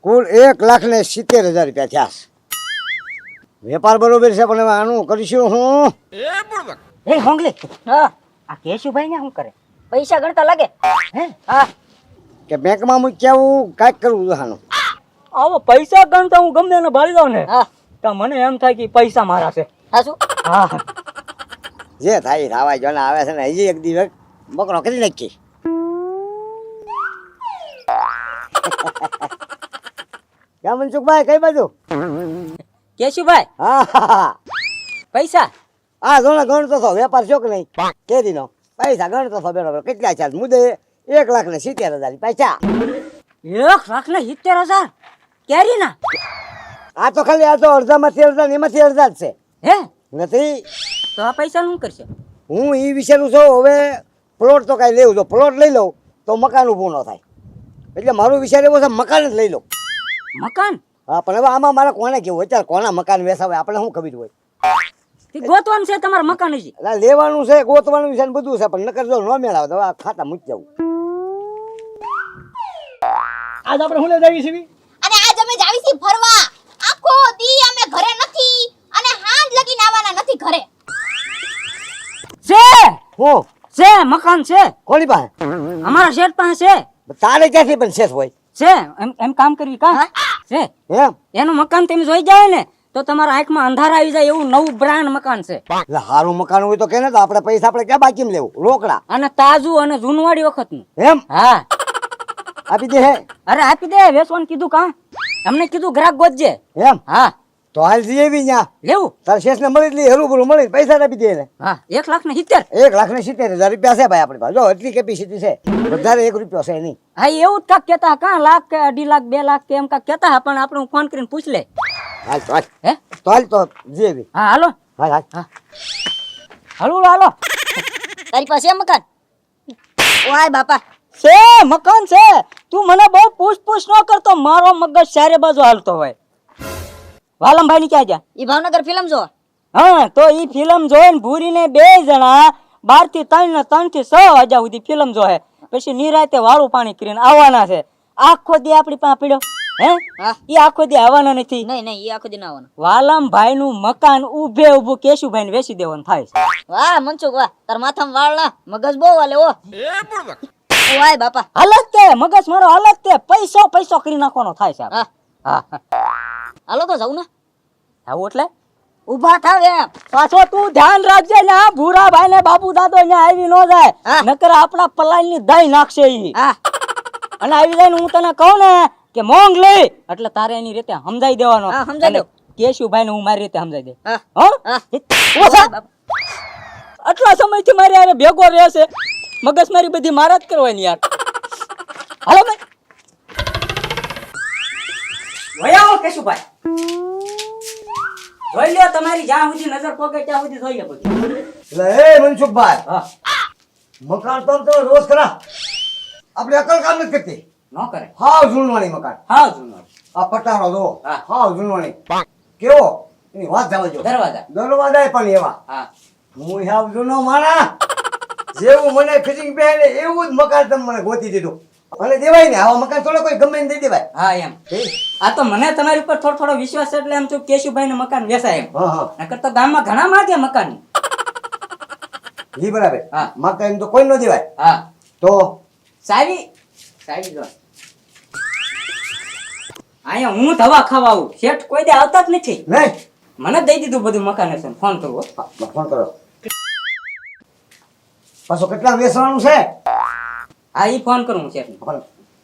કુલ 1,70,000 રૂપિયા થયા છે. વેપાર બરોબર છે પણ હવે આનું કરીશું હું. એ હોંગલી હા આ કેશુભાઈ ને શું કરે પૈસા ગણતા લાગે હે હા કે બેંકમાં મૂક્યા હું કાંઈક કરવું છે આનું. આવો પૈસા ગણતા હું ગમે એને ભાળી દઉં ને હા તો મને એમ થાય કે પૈસા મારા છે હા શું હા જે થાય થવાય જો ને આવે છે ને હજી એક દિવસ બકરો કરી નાખી. ક્યાં મનસુખભાઈ કઈ બાજુ? કેશુભાઈ હા હા હા પૈસા હા જો ને ગણતો છો વેપાર છો કે નહીં કેરીનો પૈસા ગણતો છો બરોબર કેટલા છે મુદ્દે 1,70,000 પૈસા. 1,70,000 કેરીના આ તો ખાલી આ તો અડધામાંથી અડધા ને એમાંથી અડધા જ છે હે નથી. તો આ પૈસા શું કરશે હું એ વિચારું છું હવે પ્લોટ તો કાંઈ લેવું જો પ્લોટ લઈ લઉં તો મકાન ઊભું ન થાય એટલે મારું વિચાર એવો છે મકાન જ લઈ લઉં. મકાન હા પણ હવે આમાં મારે કોને કેવું અત્યારે કોના મકાન વેસાવે આપણે શું ખબર હોય. તે ગોતવાનું છે તમારે મકાન હજી એટલે લેવાનું છે ગોતવાનું છે ને બધું છે પણ નકર જો ન મેળાવે તો આ ખાતા મૂકી જવું. આજ આપણે શું લઈ જઈએ છીએ? અને આજ અમે જાવી છી ફરવા. આખો દી અમે ઘરે નથી અને હાંજ લગીને આવવાના નથી ઘરે. છે હું છે મકાન છે કોની પાસે? અમારા શેઠ પાસે છે તારે ક્યાંથી પણ શેષ હોય છે એમ કામ કરવી કા છે એમ. એનું મકાન તમે જોઈ જાવ ને તો તમારા આંખમાં અંધારા આવી જાય એવું નવું બ્રાન્ડ મકાન છે એટલે સારું મકાન હોય તો કે ને તો આપણે પૈસા આપણે ક્યાં બાકી લેવું રોકડા અને તાજું અને જૂનવાડી વખતનું એમ હા આપી દે હે અરે આપી દે વેચવાનું કીધું કા અમને કીધું ગ્રાહક ગોતજે એમ. હા તો હાલ જઈએ બી ત્યાં લેવું તારે શેષને મળી જ લઈ હરું ભરું મળી પૈસા આપી દે એને. હા 1,70,000 1,70,000 રૂપિયા છે ભાઈ આપણી પાસે જો એટલી કેપેસિટી છે વધારે 1 રૂપિયો છે નહીં. હા એવું જ કાક કેતા કા લાખ કે 2.5 લાખ 2 લાખ કે એમ કાક કેતા પણ આપણે ફોન કરીને પૂછ લે હાલ તો હાલ હે તો હાલ તો જઈએ બી હા હાલો હાલ હાલ હા હાલો હાલો તારી પાસે મકાન ઓય બાપા છે મકાન છે તું મને બહુ પૂછ ન કરતો મારો મગજ ચારે બાજુ હાલતો હોય વાલમભાઈ ની ક્યાં ગયા ઈ ભાવનગર ફિલ્મ જો હા તો ઈ ફિલ્મ જોઈને ભૂરીને 2 જણા 12 થી 3 ને 3 થી 6 વાગ્યા સુધી ફિલ્મ જોહે પછી નિરાતે વાળું પાણી કરીને આવવાના છે આખો દી આપણી પાસે પડ્યો હે હા ઈ આખો દી આવવાના નથી નહીં નહીં ઈ આખો દી ના આવવાનો વાલમભાઈ નું મકાન ઊભે ઊભું કેશુભાઈ ને વેચી દેવાનું થાય છે વાહ મનસુખ વાહ તાર માથામાં વાળ ના મગજ બહુ હાલે ઓ ઓય બાપા હાલત તે મગજ મારો હાલત તે પૈસો કરી નાખવાનો થાય છે હા હા હાલો તો જાઉં ને આવું એટલે ઊભા થાવ એમ પાછો તું ધ્યાન રાખજે ને આ ભૂરા ભાઈ ને બાપુ દાદો અહીંયા આવી ન જાય હા. નકર આપણા પલાઈ ની દઈ નાખશે ઈ હા અને આવી જાય ને હું તને કહું ને કે મોંઘ લે એટલે તારે એની રીતે સમજાઈ દેવાનો હા, સમજાઈ દઉં. કેશુભાઈ ને હું મારી રીતે સમજાઈ દે હા હો હા ઓછા બાપા. આટલા સમયથી મારે આરે ભેગો રહેશે મગજ મારી બધી મારા જ કરવાની યાર હાલો ભાઈ વયાઓ કેશુભાઈ જોઈ લ્યો તમારી જ્યાં સુધી નજર પોકે ત્યાં સુધી જોઈ લે બધું એટલે હે મનસુખભાઈ હા મકાન તો રોજ ખરા આપણે અકલ કામ નથી કરતી. ન કરે હાવ જૂનવાણી મકાન હા જૂનો આ પટારો જો હા. હાવ જૂનવાણી કેવો એની વાત જવા જો દરવાજા દરવાજા પણ એવા હા હું હાવ જૂનો માણા જેવું મને ફિટિંગ પહેરે એવું જ મકાન તમે મને ગોતી દીધું અને દેવાય ને આવા મકાન થોડો કોઈ ગમે ને દઈ દેવાય. હા એમ આ તો મને તમારી ઉપર થોડો વિશ્વાસ છે એટલે એમ તો કેશુભાઈ ને મકાન વેચાય એમ હા હા નકર તો ગામમાં ઘણા માંગે મકાન જી બરાબર હા. મકાન તો કોઈ ન દેવાય હા તો સાવી જો અહીંયા હું દવા ખાવા આવું શેઠ કોઈ દે આવતા જ નથી નહીં મને દઈ દીધું બધું મકાન છે ફોન કરવો હા, ફોન કરો પાછો કેટલા વેચવાનું છે હા ઈ ફોન કરું શેઠ પણ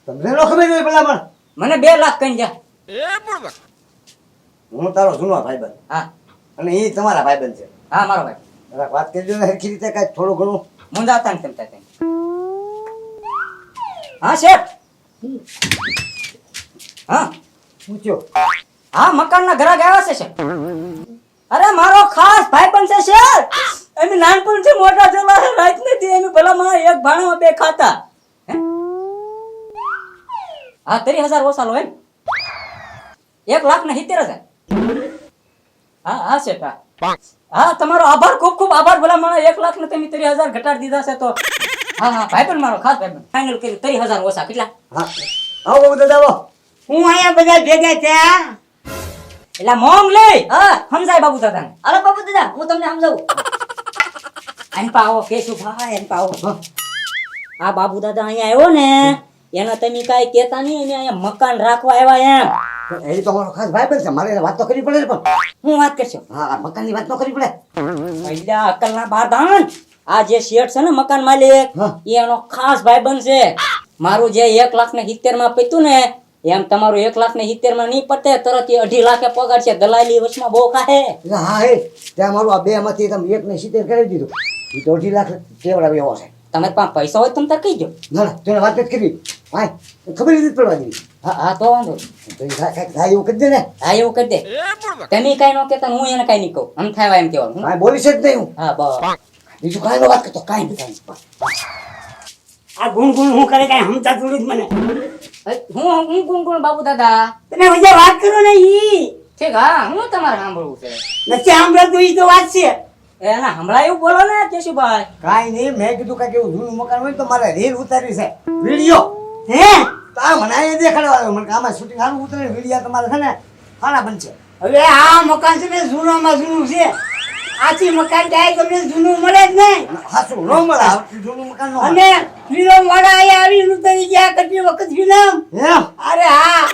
તમને ન ખબર હોય પેલા પણ મને 2 લાખ કઈ જા હું તારો જૂનો ભાઈબંધ હા અને એ તમારા ભાઈબંધ છે હા મારો ભાઈ જરાક વાત કરજો ને સરખી રીતે કાંઈક થોડું ઘણું મુંજાતા ને તેમ થાય તેમ. હા શેઠ હા પૂછ્યો હા મકાનના ઘરાક આવ્યા છે શેઠ અરે મારો ખાસ ભાઈબંધ છે શેઠ એમ નાનપણથી મોટા થયેલા છે રાત નથી એમ ભલા માં એક ભાણામાં 2 ખાતા હે? હા 30,000 ઓછા લો એમ 1,70,000 હા હા શેઠ હા હા તમારો આભાર ખૂબ ખૂબ આભાર ભલા માણસ 1,00,000 ને તમે 30,000 ઘટાડી દીધા છે તો હા હા ભાઈબંધ મારો ખાસ ભાઈબંધ ફાઇનલ કર્યું 30,000 ઓછા કેટલા હા આવો બાબુ દાદા આવો હું અહીંયા બધા ભેગા થયા. એટલે મોંગ લે હા સમજાય બાબુ દાદાને. અરે બાબુ દાદા હું તમને સમજાવું. આન પાવો કેશુભાઈ આન પાવો. આ બાબુ દાદા અહીંયા આવ્યો ને એના તમે કાંઈ કહેતા નહીં એને અહીંયા મકાન રાખવા આવ્યા એમ. એ તો અમારો ખાસ ભાઈ બનશે, મારે એને વાત તો કરવી પડે ને. પણ હું વાત કરશો હા, આ મકાનની વાત તો કરવી પડે. અલ્યા અકલના બારદાન. આ જે શેઠ છે ને મકાન માલિક હા. એ એનો ખાસ ભાઈ બનશે. મારું જે 1,70,000 માં પત્યું ને એમ તમારું 1,70,000 માં નહીં પતે તરત એ 2.5 લાખે પગાર છે. દલાલી વચમાં બહુ ખાહે. એટલે હા હે ત્યાં મારું આ બે માંથી તમે 1.70 કરી દીધું. એ તો 2.5 લાખ કેવડાવે એવો છે. તમારી પાસે પૈસા હોય તો તમે તાર કહી દો. ના ના તેને વાત જ કરવી. હા ખબર નથી પડવા દેવી. હા હા તો વાંધો નહીં. તો એ કાંઈક થાય એવું કરી દે ને. હા એવું કરી દે. તમે કઈ ન કહેતા ને હું એને કઈ નહીં કહું. આમ થાય એમ કહેવાનું. હા બોલીશ જ નહીં હું. હા બસ. બીજું કાંઈ નો વાત કરતો, કાંઈ નહીં. આ ગુણ હું કરે કાંઈ સમજાતું નથી મને. હું કોણ બાબુ દાદા. તમે બધા વાત કરો ને ઈ ઠીક હા હું તમારે સાંભળવું છે. નથી સાંભળતું ઈ તો વાત છે. એના હમણાં એવું બોલો ને કેશુભાઈ. કાંઈ નહીં, મેં કીધું કાંઈક એવું જૂનું મકાન હોય તો મારે રીલ ઉતારવી છે, વિડીયો. હે તો આ મને અહીંયા દેખાડવા આવ્યો. મને કે આમાં શૂટિંગ સારું ઉતરે, વિડીયો તમારે છે ને સારા બનશે. હવે આ મકાન છે ને જૂનામાં જૂનું છે. આથી મકાન થાય તમને જૂનું મળે જ નહીં. હાચું ન મળે, આ જૂનું મકાન ન મળે. અને ફિલ્મ વાળા અહીંયા આવી ઉતરી ગયા કેટલી વખત ફિલ્મ. એમ અરે હા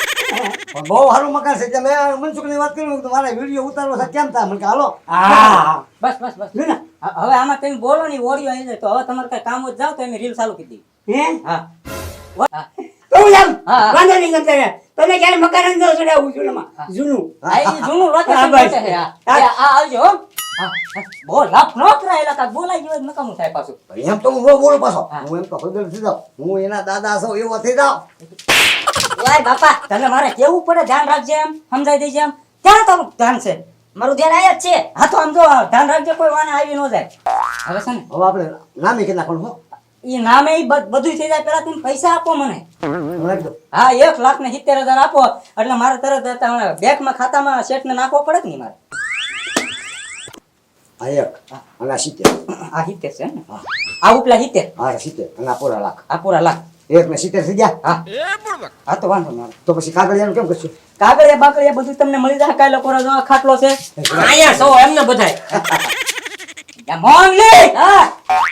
પણ બહુ સારું મકાન છે. એટલે મેં મનસુખની વાત કરી તો મારે વિડીયો ઉતારવો છે, કેમ થાય? મને કે હાલો. હા બસ બસ બસ લ્યો ને. હવે આમાં તમે બોલો ને ઓડિયો આવી જાય તો હવે તમારે કઈ કામ જ જાવ તો એમ રીલ ચાલુ કરી દીધી. હે હા હા. તો હું જાઉં. હા. વાંધો નહીં ગમતા રહે. તમે ક્યારે મકાન અંદર ચડાવું જૂનમાં જૂનું. આ ઈ જૂનું હા, લોકેશન બસ. છે. હા આ આવજો હો. હા હા. બહુ લાફ ન કરાયેલા તા બોલાઈ ગયો નકામું થાય પાછું. એમ તો હું ન બોલું પાછો. હા. હું એમ તો હળદર થઈ જાઉં. હું એના દાદા છું એવો થઈ જાઉં. વાય બાપા તને મારે કેવું પડે ધ્યાન રાખજે એમ સમજાઈ દેજે એમ. ક્યાં તારું ધ્યાન છે? મારું ધ્યાન આયા જ છે. હા તો આમ જો ધ્યાન રાખજે કોઈ વાને આવી ન જાય. હવે છે ને હવે આપણે નામે કે નાખવાનું હો. ઈ નામે ઈ બધું થઈ જાય પેલા તમે પૈસા આપો મને. હું એકદમ હા 1,70,000 આપો એટલે મારે તરત બેંકમાં ખાતામાં શેઠને નાખવો પડે કે નહીં મારે. આ એક અને આ 70. આ 70 છે ને આ ઉપલા 70 હા 70 અને આ પૂરા લાખ. આ પૂરા લાખ. 1 ને 70 થઈ ગયા. હા હા તો વાંધો નહીં. તો પછી કાગળિયાનું કેમ કરશું? કાગળિયા બાગળિયા બધું તમને મળી જાય. કાલે કોરા જો આ ખાટલો છે અહીંયા સો એમને બધાય. યા મોંગ લે. હા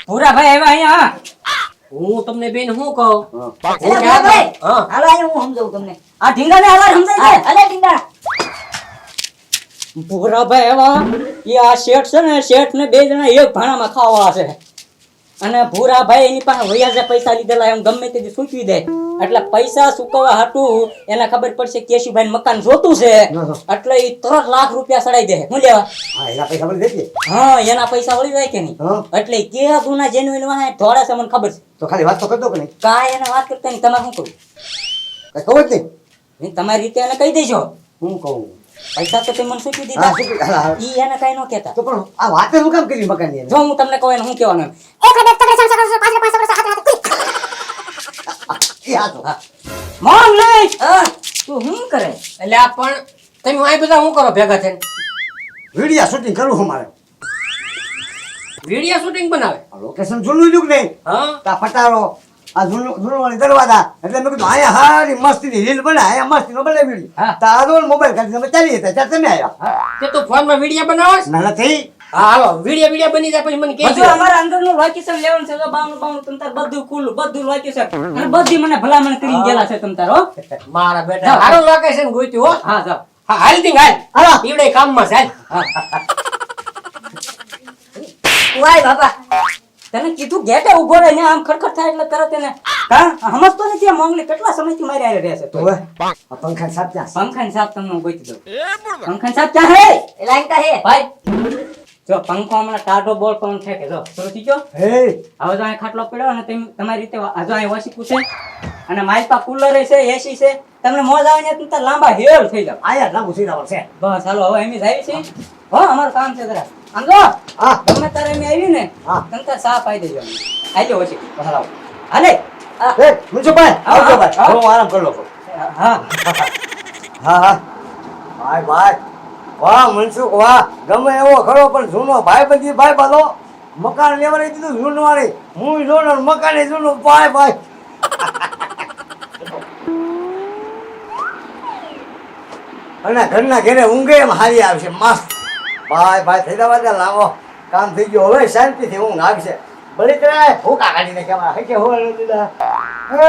પૂરા ભાઈ આવ્યા અહીંયા. હું તમને બેન શું કહું? હા. એટલે ભાઈ હા. હાલો અહીંયા હું સમજાવું તમને. આ ઢીંગાને હવાર સમજાય હા, છે. અલે ટીંગા. પૂરા ભાઈ આવ્યા એ આ શેઠ છે ને શેઠ ને બે જણા એક ભાણામાં ખાવા છે. અને ભૂરા ભાઈ એની પાસે વૈયાજે પૈસા લીધેલા એમ ગમે તે સૂચવી દે એટલે પૈસા ચૂકવવા હાટું એને ખબર પડશે કેશુભાઈ મકાન જોતું છે એટલે ઈ 3 લાખ રૂપિયા સડાઈ દે. હું લેવા? હા એના પૈસા મળી જશે. હા એના પૈસા વળી જાય કે નહીં? હા. એટલે કેવા ગુના જેન્યુઇન વાહે ધોળા છે મને ખબર છે. તો ખાલી વાત તો કરતો કે નહીં? કાંઈ એને વાત કરતા નહીં. તમારે શું કરવું? કઈ ખબર જ નહીં. નહીં, તમારી રીતે એને કહી દેજો. હું કહું. પૈસા તો તે મને સૂચવી હા, દીધા. શું કહે? હા, ઈ એને કઈ ન કહેતા. તો પણ આ વાત જ હું કામ કરી મકાનની એને? જો હું તમને કહું એને હું કહેવાનું એમ. એ હા તો. મોન લે. તું શું કરે? એટલે આ પણ તમે આ બધા શું કરો ભેગા થઈને? વિડીયો શૂટિંગ કરવું છે મારે. વિડીયો શૂટિંગ બનાવે? આ લોકેશન જૂનું જ નહીં. હા. આ પટારો આ જૂનું વાળી દરવાજા એટલે મેં કીધું અહીંયા હારી મસ્તીની રીલ બને, અહીંયા મસ્તીનો બનાવી. હા. તો આ દોડ મોબાઈલ કાઢી તમે ચાલી હતા ત્યારે તમે આવ્યા. તે તું ફોનમાં વિડીયો બનાવસ? ના નથી. હા હાલો વિડીયો બની જાય પછી મને બધું કહેજો. અમારા અંદરનું લોકેશન લેવાનું છે. જો બાવનું તમ તાર બધું ખુલ્લું બધું લોકેશન અને બધી મને ભલામણ કરીને ગયેલા છે તમ તાર હો. મારા બેટા સારું લોકેશન ગોત્યું હો. હા જાઓ. હા હાલ તી હાલ. હાલો. ઈવડે કામમાં છે હાલ. વાય બાપા. તને કીધું ગેટે ઉભો રહે ને આમ ખડખડ થાય એટલે તરત એને હા સમજતો નથી. આ મોંગલી કેટલા સમયથી મારી હારે રહે છે તો હવે આ પંખા સાફ ત્યાં છે. પંખાની સાપ તમને હું ગોતી દઉં. પંખાની સાપ ક્યાં હે એ લાઈન કા હે. ભાઈ? જો પંખો હમણાં ટાઢો બોલ પણ છે કે જો સુરતી ગયો. હે હવે જો અહીં ખાટલો પડ્યો અને તમારી રીતે જો અહીં વસીકું છે અને મારી પાસે કુલર છે એસી છે. તમને મોજ આવે ને તમે તાર લાંબા હેલ થઈ જાવ. આયા લાંબુ સીધાવર છે. બસ હાલો હવે એમ જાય છે. હો અમારું કામ છે જરા આમ જો હા. ગમે તારે એમ આવી ને હા. તમે તાર સાફ પાઈ દેજો. આજો વસી હાલો હાલે. એ મુંશુભાઈ આવજો હા, ભાઈ. હા. હું આરામ કરી લઉં છું. હા હા હા ભાઈ ભાઈ વાહ મનસુખ વાહ. ગમે એવો ખરો પણ જૂનો ભાઈ બધી ભાઈ બાલો મકાન લેવા દીધું જૂનું વાળી. હું જૂનો મકાન જૂનું ભાઈ ભાઈ. અને ઘરના ઘરે ઊંઘે એમ હારી આવશે મસ્ત. ભાઈ થઈ જવા દે, લાવો કામ થઈ ગયું, હવે શાંતિથી ઊંઘ આવશે. બળી કરાય ભૂકા કાઢીને કેવા હે કે હોળ દીધા. હે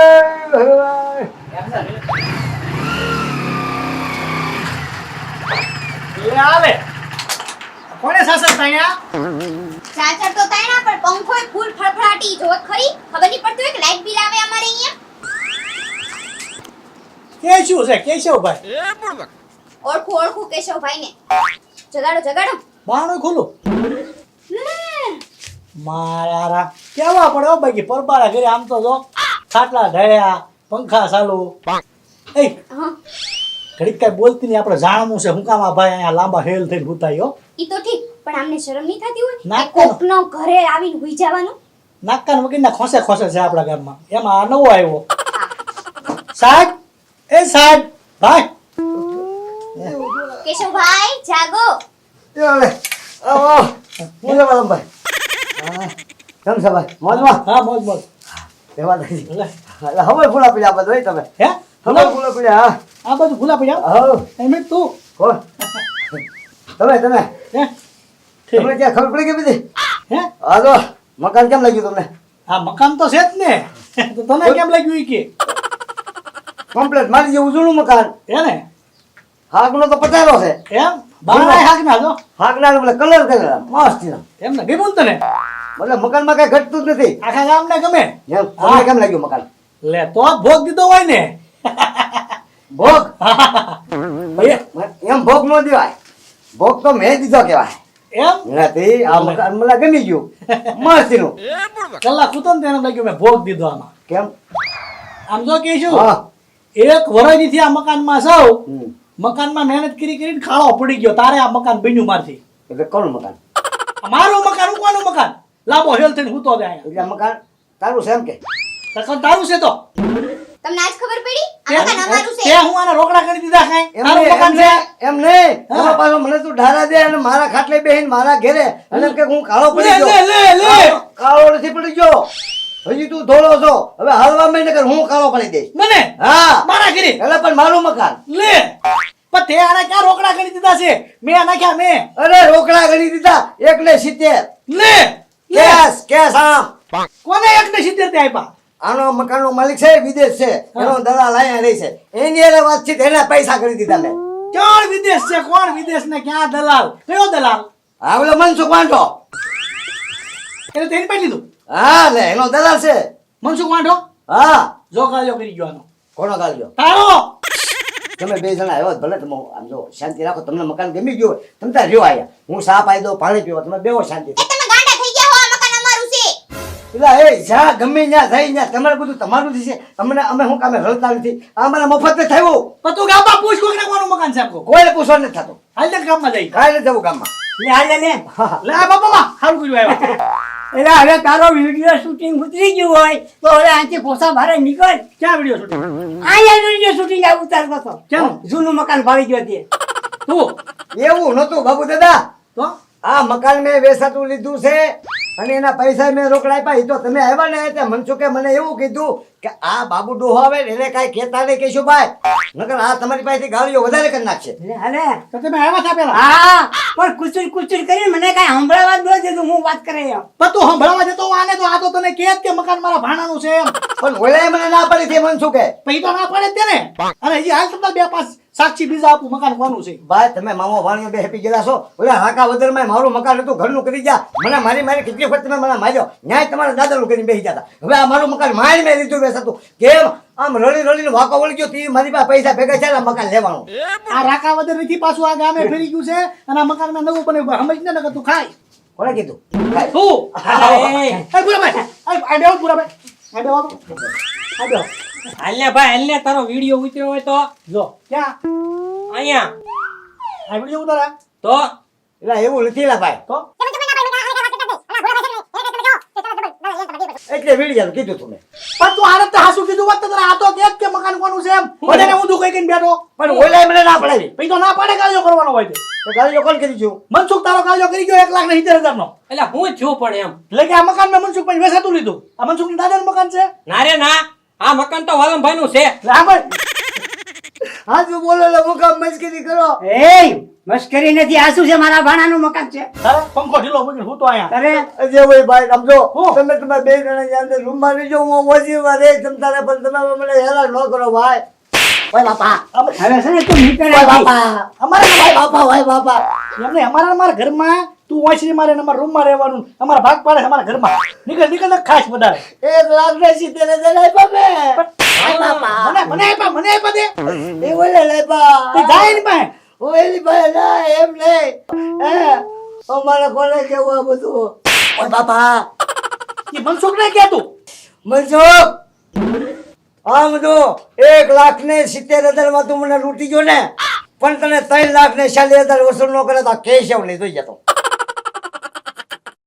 ભગવાન. લે આવે કોને સાસર તાણ્યા? ચાચર તો તાયના પણ પંખોય ફૂલ ફળફળાટી જોત ખરી ખબર નહીં પડતી હોય કે લાઈટ બિલ આવે અમારે અહીંયા. કેશવ છે કેશવભાઈ. ઓળખું કેશવભાઈ ને. જગાડો બારણું ખોલું. લે, મારા કેવા પડે હો બાકી પરબારા ઘરે આમ તો જો ખાટલા ઢળ્યા પંખા ચાલુ. એ હા ઘડીક કઈ બોલતી નહીં, આપણે જાણવું છે હું કામ આ ભાઈ અહીંયા લાંબા હેલ થઈને ભૂતાયો. ઈ તો ઠીક પણ આમને શરમ નહીં થતી હોય ના, કે કોકનો ઘરે આવીને હુઈ જવાનું. નાકાન વગરના ખોસે છે આપણા ગામમાં. એમાં આ નવો આવ્યો સાહેબ. એ સાહેબ ભાઈ કેશવભાઈ જાગો. એ હવે આવો હું છે વાલમભાઈ. હા કેમ છે ભાઈ? મોજમાં? હા મોજ મોજ. રહેવા દઈ. લે. એટલે હવે ફૂલા પીડા બધું હોય તમે. હે હવે ફૂલા પીડા. હા આ બધું ભૂલા પડ્યા હા એમ તું હો તમે હે તમને ક્યાં ખબર પડી ગઈ બધી? હે હા તો મકાન કેમ લાગ્યું તમને? આ મકાન તો છે જ ને. તો તને કેમ લાગ્યું ઈ કે? કમ્પ્લેટ મારી જેવું જૂનું મકાન. હે ને હાકનો તો પચારો છે. એમ બારણાય હાક ના જો હાકના કલર કરેલા મસ્ત છે. એમ ને ગમ્યું ને તને? મતલબ મકાનમાં કઈ ઘટતું જ નથી. આખા ગામને ગમે. એમ તમને કેમ લાગ્યું મકાન? લે તો જ ભોગ દીધો હોય ને. ભોગ એમ ભોગ નો દેવાય. ભોગ તો મેં દીધો કેવાય. એમ નથી આ મકાન મને ગમી ગયું મસ્તીનું. કલાક કૂતો ને તેને લાગ્યું મેં ભોગ દીધો આમાં. કેમ? આમ જો કે શું હા એક વરસથી આ મકાનમાં સૌ હમ. મકાનમાં મહેનત કરીને ખાડો પડી ગયો તારે આ મકાન બન્યું મારથી. એટલે કોનું મકાન? આ મારું મકાન હું કોનું મકાન? લાંબો હેલ થઈને હું તો જાય એટલે આ મકાન તારું છે એમ કે? તારું છે તો તમને આજ ખબર પડી આ મકાન અમારું તે છે. હું આને રોકડા કરી દીધા કાંઈ? એમ તારું નહીં, મકાન છે એમ નહીં. હા. એમાં પાછો મને તું ઢારા દે અને મારા ખાટલે બેહીને મારા ઘેરે અને એમ કે હું કાળો લે પડી ગયો. લે લે લે કાળો નથી પડી ગયો. હજી તું ધોળો છો. હવે હાલવા માંડ કર હું કાળો પડી દઈશ. મને હા મારા ઘરે એટલે પણ મારું મકાન. લે પણ તે આને ક્યાં રોકડા કરી દીધા છે? મેં નાખ્યા મેં. અરે રોકડા ગણી દીધા 1.70. લે લે કેસ આમ. કોને 170 તે આપ્યા? આનો મકાનનો માલિક છે વિદેશ છે. એનો દલાલ અહીંયા રહે છે. એની હારે વાતચીત એને પૈસા કરી દીધા મેં. કોણ વિદેશ છે? કોણ વિદેશ ને ક્યાં દલાલ? કયો દલાલ? હા ઓલો મનસુખ વાંઢો. એટલે તેની પાઈ લીધું. હા લે એનો દલાલ છે. મનસુખ વાંઢો હા જો કાજો કરી ગયો આનો. કોનો કાઢજો? તારો તમે બે જણા આવ્યો ભલે તમે આમ જો શાંતિ રાખો. તમને મકાન ગમી ગયું હોય તમે ત્યાં રહ્યો આયા. હું સા પાઈ દઉં પાણી પીવો તમે બેવો શાંતિ. એ તમે ગાંડા થઈ ગયા હો આ મકાન અમારું છે. એટલે એ જ્યાં ગમે ત્યાં થઈ ત્યાં તમારે બધું તમારું જ છે. અમે શું કામે રળતા નથી. આ અમારા મફત જ થયું. પણ તું ગામમાં પૂછ કોઈને કોનું મકાન છે આપકો. કોઈને પૂછવા નથી થતું. હાલ તક ગામમાં જઈ. કાંઈ નથી જવું ગામમાં. લે હાલે લે લે આ બાપા સારું કર્યું આવ્યા. એટલે હવે તારો વિડીયો શૂટિંગ ઉતરી ગયું હોય તો હવે અહીંથી કોસા ભારે નીકળ. ક્યાં વિડિયો શૂટિંગ? અહીંયા વિડીયો શૂટિંગ આ ઉતારતો હતો. કેમ? જૂનું મકાન ભાવી ગયો તે. તું એવું નહોતું બાબુ દાદા. તો આ મકાન મેં વેચાતું લીધું છે અને એના પૈસા મેં રોકડા આપ્યા. એ તો તમે આવ્યા ને ત્યાં મનસુખે મને એવું કીધું કે આ બાબુ ડોહો આવે ને એને કાંઈ કહેતા નહીં કહીશું ભાઈ. નકર આ તમારી પાસેથી ગાળીઓ વધારે કરી નાખશે. લે હાલે તો તમે આવ્યા હતા પેલા. હા પણ કુચુર કુચુર કરીને મને કાંઈ સંભળાવા જ ન દીધું. હું વાત કરે એમ. પણ તું સંભળાવા જતો આને તો આ તો તને કહે જ કે મકાન મારા ભાણાનું છે એમ. પણ ઓલાએ મને ના પાડી છે મનસુખે. પછી તો ના પડે જ તે ને. અને હજી હાલ તમને બે પાંચ સાક્ષી બીજા આપું મકાન કોનું છે. ભાઈ તમે મામો ભાણીઓ બે હેપી ગયેલા છો. ઓલા હાકા વદરમાં મારું મકાન હતું ઘરનું કરી જા. મને મારી કેટલી વખત તમે મને માર્યો. ન્યાય તમારા દાદાનું કરીને બેસી જતા. હવે આ મારું મકાન મારી મેં લીધું બેસાતું. કેમ આમ રડીને વાંકો વળી ગયો. તી મારી પાસે પૈસા ભેગા છે મકાન લેવાનું. આ રાકાવદર નથી પાછું આ ગામે ફેરી ગયું છે અને આ મકાન માં નવું બને સમજ ને નકર તું ખાય. કોણે કીધું? કાંઈ. તું એ બુરાભાઈ આ બેહો બુરાભાઈ આ બેહો તો. આ બેહો હાલને ભાઈ હાલને તારો વિડીયો ઉતર્યો હોય તો જો ક્યાં અહીંયા આ વિડિયો ઉતારા તો એટલે એવું નથી લા ભાઈ. તો એટલે વીડિયો કીધું તમે. પણ તું આને તો હાસુ કીધું વાત તને આ તો કે જ કે મકાન કોનું છે એમ બધાને હું દુખાઈ કઈને બેઠો. પણ ઓલાએ મને ના પડાવી. પછી તો ના પાડે કાજો કરવાનો હોય છે. તો ગાળીઓ કોણ કરી છું? મનસુખ તારો કાજો કરી ગયો 1,70,000 નો. એટલે હું થયું પણ એમ એટલે કે આ મકાન મેં મનસુખ પછી વેચાતું લીધું. આ મનસુખ દાદાનું મકાન છે. ના રે ના આ મકાન તો વાલમભાઈ નું છે. એટલે આ ભાઈ હા તું બોલો લે મુકામ મસ્કરી કરો. એ મસ્કરી નથી, આ શું છે? મારા ભાણાનું મકાન છે. તારે પંખો ઢીલો મૂકીને હું તો અહીંયા. અરે અજયભાઈ સમજો હું? તમે તમારા બે જણા અંદર રૂમમાં રહેજો, હું ઓછીમાં રહે તમતારે, પણ તમે મને હેરાન ન કરો ભાઈ. ઓય બાપા, હવે છે ને તું નીકળે ઓય નહીં. બાપા, અમારે ઓય બાપા, ઓય બાપા. એમને અમારા ઘરમાં તું વાંચી મારે ને અમારા રૂમમાં રહેવાનું, અમારા ભાગ પાડે છે અમારા ઘરમાં. નીકળ ને ખાસ વધારે. 1,70,000 આપ્યા મેં. ઓય બાપા. મને આપ્યા દે. એ ઓલે લાપ્યા. તે જાય ને પાસે. ઓલી ભાઈ ના એમ નહીં. અમારે કોને કેવું આ બધું? ઓય બાપા, એ મનસુખ ને કે તું મનસુખ, આમ જો 1,70,000 માં તું મને લૂંટી ગયો ને, પણ તને 3,40,000 વસૂલ ન કરે તો કેશવ નહીં જોઈ જતો.